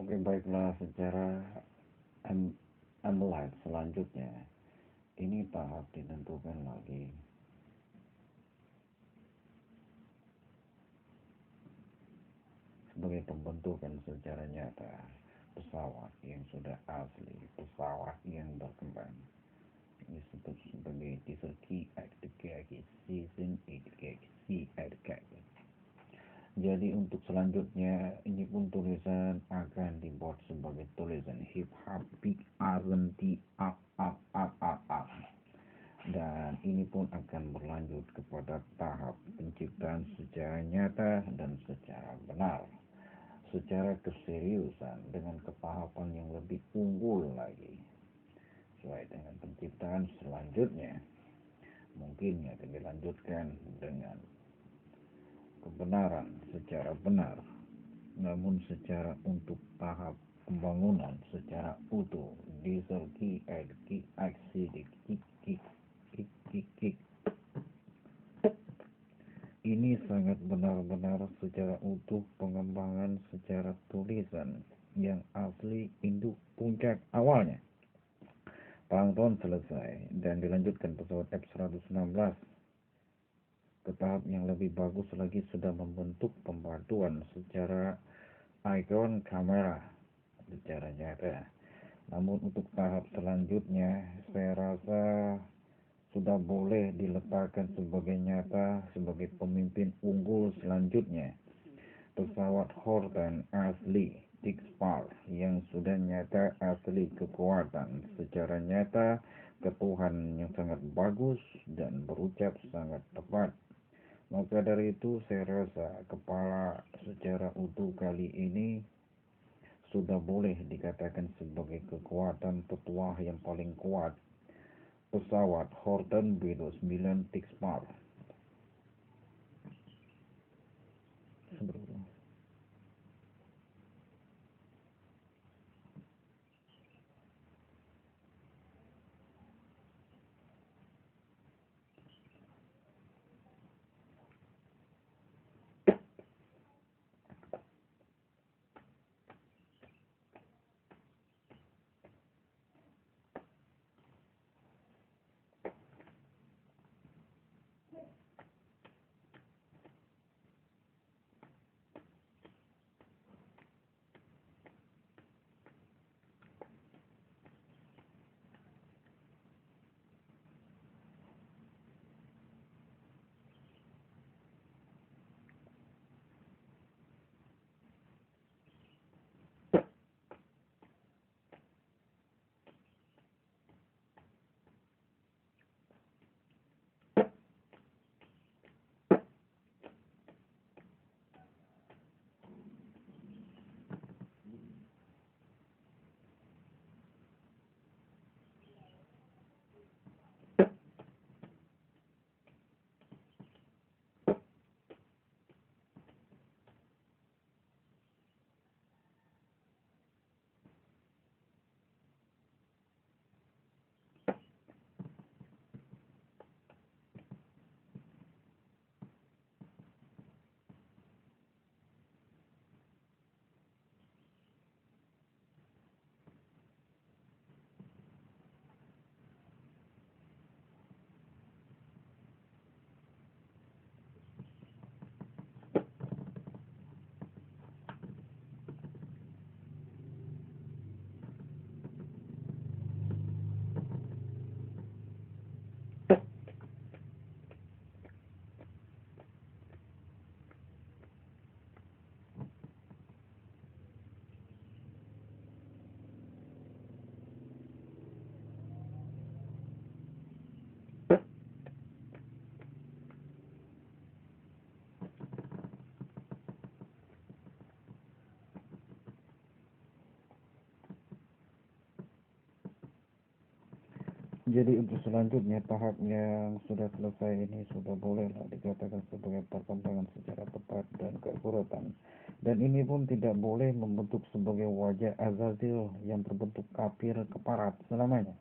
Oke, baiklah secara analyze selanjutnya. Ini tahap ditentukan lagi sebagai pembentukan secara nyata pesawat yang sudah asli, pesawat yang berkembang. Ini disebut sebagai diserki kaki season kaki. Jadi untuk selanjutnya ini pun tulisan akan dibuat sebagai tulisan hip hop big R&T a. Dan ini pun akan berlanjut kepada tahap penciptaan secara nyata dan secara benar, secara keseriusan dengan ketahapan yang lebih unggul lagi. Sesuai dengan penciptaan selanjutnya, mungkin akan dilanjutkan dengan kebenaran secara benar, namun secara untuk tahap pembangunan secara utuh diserki aksi ini sangat benar-benar secara utuh pengembangan secara tulisan yang asli induk puncak awalnya. Plankton selesai dan dilanjutkan pesawat F-116 ke tahap yang lebih bagus lagi, sudah membentuk pembantuan secara ikon kamera secara nyata. Namun untuk tahap selanjutnya saya rasa sudah boleh diletakkan sebagai nyata sebagai pemimpin unggul selanjutnya pesawat Horten asli Tixpar yang sudah nyata asli kekuatan secara nyata ketuhan yang sangat bagus dan berucap sangat tepat. Maka dari itu saya rasa kepala secara utuh kali ini sudah boleh dikatakan sebagai kekuatan petuah yang paling kuat pesawat Horten B-29 Tixpar. Jadi untuk selanjutnya tahap yang sudah selesai ini sudah bolehlah dikatakan sebagai perkembangan secara tepat dan keakuratan. Dan ini pun tidak boleh membentuk sebagai wajah Azazil yang berbentuk kafir keparat selamanya.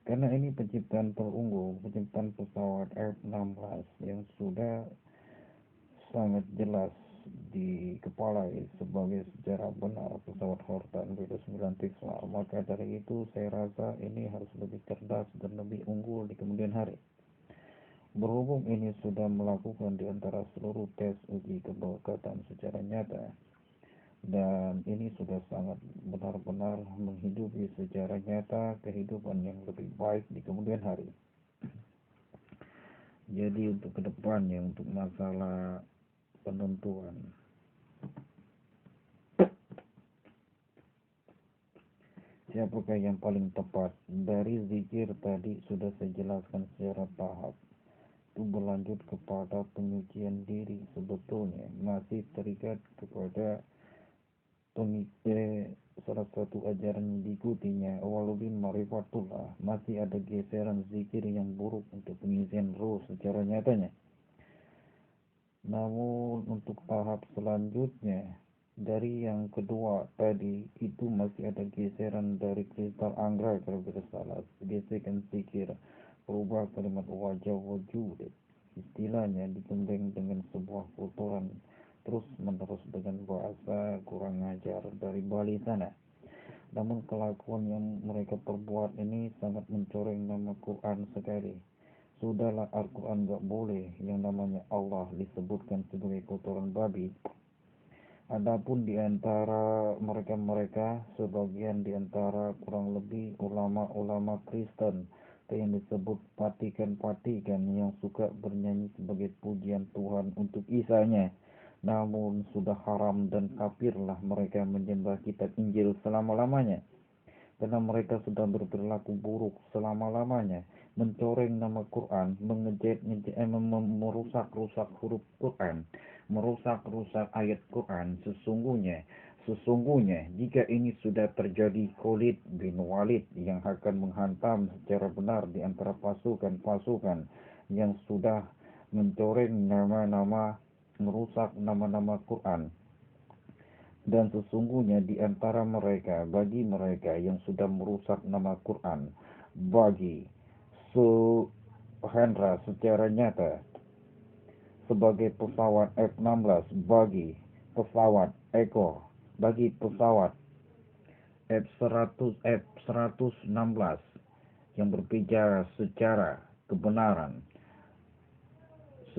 Karena ini penciptaan terunggul, penciptaan pesawat F-16 yang sudah sangat jelas di dikepalai sebagai secara benar pesawat Horten B-9 Tesla, maka dari itu saya rasa ini harus lebih cerdas dan lebih unggul di kemudian hari. Berhubung ini sudah melakukan di antara seluruh tes uji keberangkatan secara nyata, dan ini sudah sangat benar-benar menghidupi secara nyata kehidupan yang lebih baik di kemudian hari. Jadi untuk kedepannya, untuk masalah penentuan siapakah yang paling tepat, dari zikir tadi sudah saya jelaskan secara tahap. Itu berlanjut kepada penyucian diri, sebetulnya masih terikat kepada salah satu ajaran yang diikutinya, Awaludin Marifatullah. Masih ada geseran zikir yang buruk untuk pengisian roh secara nyatanya. Namun untuk tahap selanjutnya, dari yang kedua tadi, itu masih ada geseran dari kristal anggrek kalau tidak salah, gesekan zikir, berubah kalimat wajah wujud, istilahnya digembeng dengan sebuah kotoran terus menerus dengan bahasa kurang ajar dari Bali sana. Namun kelakuan yang mereka perbuat ini sangat mencoreng nama Quran sekali. Sudahlah, Al-Quran gak boleh yang namanya Allah disebutkan sebagai kotoran babi. Adapun di antara mereka-mereka, sebagian di antara kurang lebih ulama-ulama Kristen yang disebut patikan-patikan yang suka bernyanyi sebagai pujian Tuhan untuk Isanya. Namun sudah haram dan kafirlah mereka menyembah kitab Injil selama-lamanya, karena mereka sudah berperilaku buruk selama-lamanya, mencoreng nama Quran, merusak-rusak huruf Quran, merusak-rusak ayat Quran. Sesungguhnya jika ini sudah terjadi, Khalid bin Walid yang akan menghantam secara benar di antara pasukan-pasukan yang sudah mencoreng nama-nama, merusak nama-nama Quran. Dan sesungguhnya di antara mereka, bagi mereka yang sudah merusak nama Quran, bagi Hendra secara nyata sebagai pesawat F-16, bagi pesawat Eko, bagi pesawat F-116 yang berbicara secara kebenaran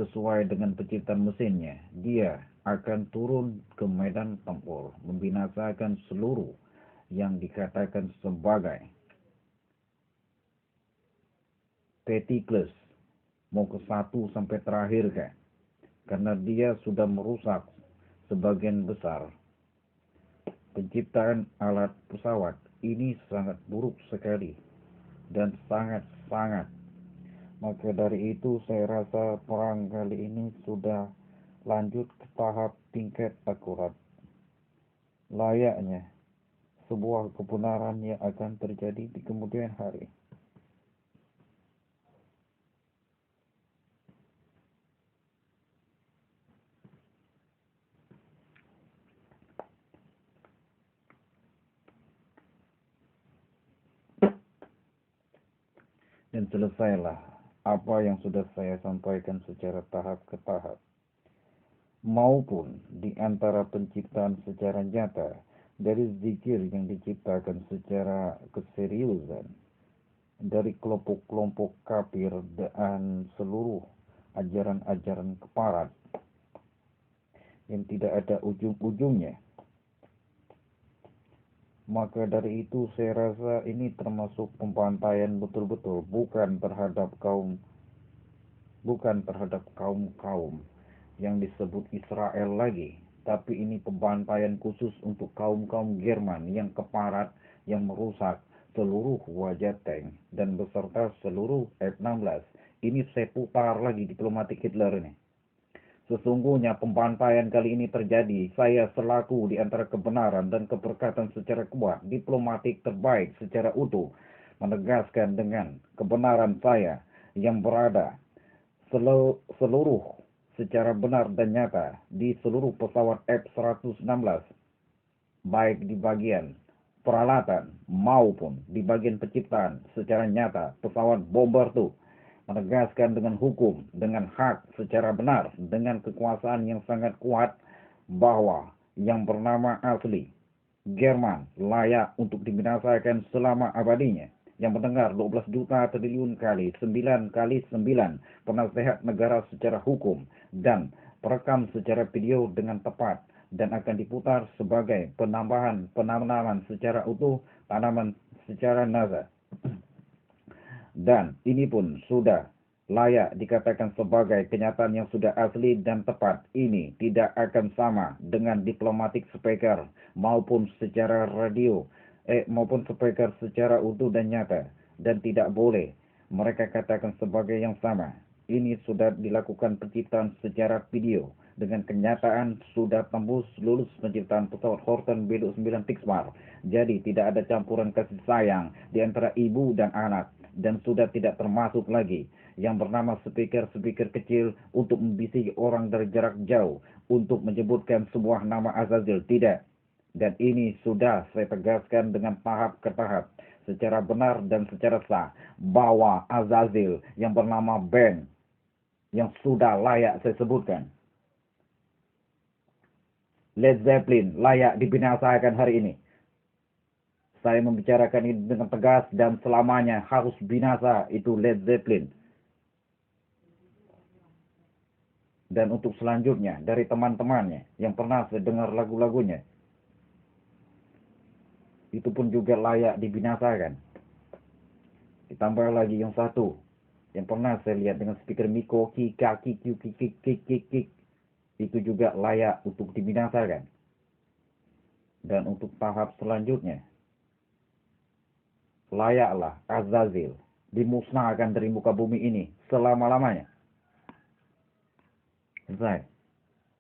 sesuai dengan penciptaan mesinnya, dia akan turun ke medan tempur, membinasakan seluruh yang dikatakan sebagai petty class, mau ke 1 sampai terakhir kan, karena dia sudah merusak sebagian besar penciptaan alat pesawat. Ini sangat buruk sekali dan sangat-sangat. Maka dari itu saya rasa perang kali ini sudah lanjut ke tahap tingkat akurat, layaknya sebuah kebenaran yang akan terjadi di kemudian hari. Dan selesailah apa yang sudah saya sampaikan secara tahap ke tahap, maupun di antara penciptaan secara nyata dari zikir yang diciptakan secara keseriusan dari kelompok-kelompok kafir dan seluruh ajaran-ajaran keparat yang tidak ada ujung-ujungnya. Maka dari itu saya rasa ini termasuk pembantaian betul-betul, bukan terhadap kaum yang disebut Israel lagi, tapi ini pembantaian khusus untuk kaum-kaum Jerman yang keparat, yang merusak seluruh wajah tank dan beserta seluruh F-16. Ini saya putar lagi diplomatik Hitler ini. Sesungguhnya pembantaian kali ini terjadi, saya selaku di antara kebenaran dan keberkatan secara kuat, diplomatik terbaik secara utuh, menegaskan dengan kebenaran saya yang berada seluruh secara benar dan nyata di seluruh pesawat F-116, baik di bagian peralatan maupun di bagian penciptaan secara nyata pesawat bomber itu, menegaskan dengan hukum, dengan hak secara benar, dengan kekuasaan yang sangat kuat, bahwa yang bernama asli Jerman layak untuk dibinasakan selama abadinya. Yang mendengar 12 juta triliun kali 9 kali 9 penasehat negara secara hukum dan perekam secara video dengan tepat dan akan diputar sebagai penambahan penanaman secara utuh, tanaman secara nazar. Dan ini pun sudah layak dikatakan sebagai kenyataan yang sudah asli dan tepat. Ini tidak akan sama dengan diplomatic speaker maupun secara radio maupun speaker secara utuh dan nyata, dan tidak boleh mereka katakan sebagai yang sama. Ini sudah dilakukan penciptaan secara video dengan kenyataan sudah tembus lulus penciptaan pesawat Horten B-29 Pixmar. Jadi tidak ada campuran kasih sayang di antara ibu dan anak, dan sudah tidak termasuk lagi yang bernama speaker-speaker kecil untuk membisiki orang dari jarak jauh untuk menyebutkan sebuah nama Azazil. Tidak. Dan ini sudah saya tegaskan dengan tahap ke tahap, secara benar dan secara sah, bahwa Azazil yang bernama Ben, yang sudah layak saya sebutkan. Led Zeppelin layak dibinasakan hari ini. Saya membicarakan ini dengan tegas dan selamanya harus binasa itu Led Zeppelin. Dan untuk selanjutnya dari teman-temannya yang pernah saya dengar lagu-lagunya, itu pun juga layak dibinasakan. Ditambah lagi yang satu yang pernah saya lihat dengan speaker Miko Kika kik kik kik kik kik kik, itu juga layak untuk dibinasakan. Dan untuk tahap selanjutnya, layaklah Azazil dimusnahkan dari muka bumi ini selama-lamanya. Selesai.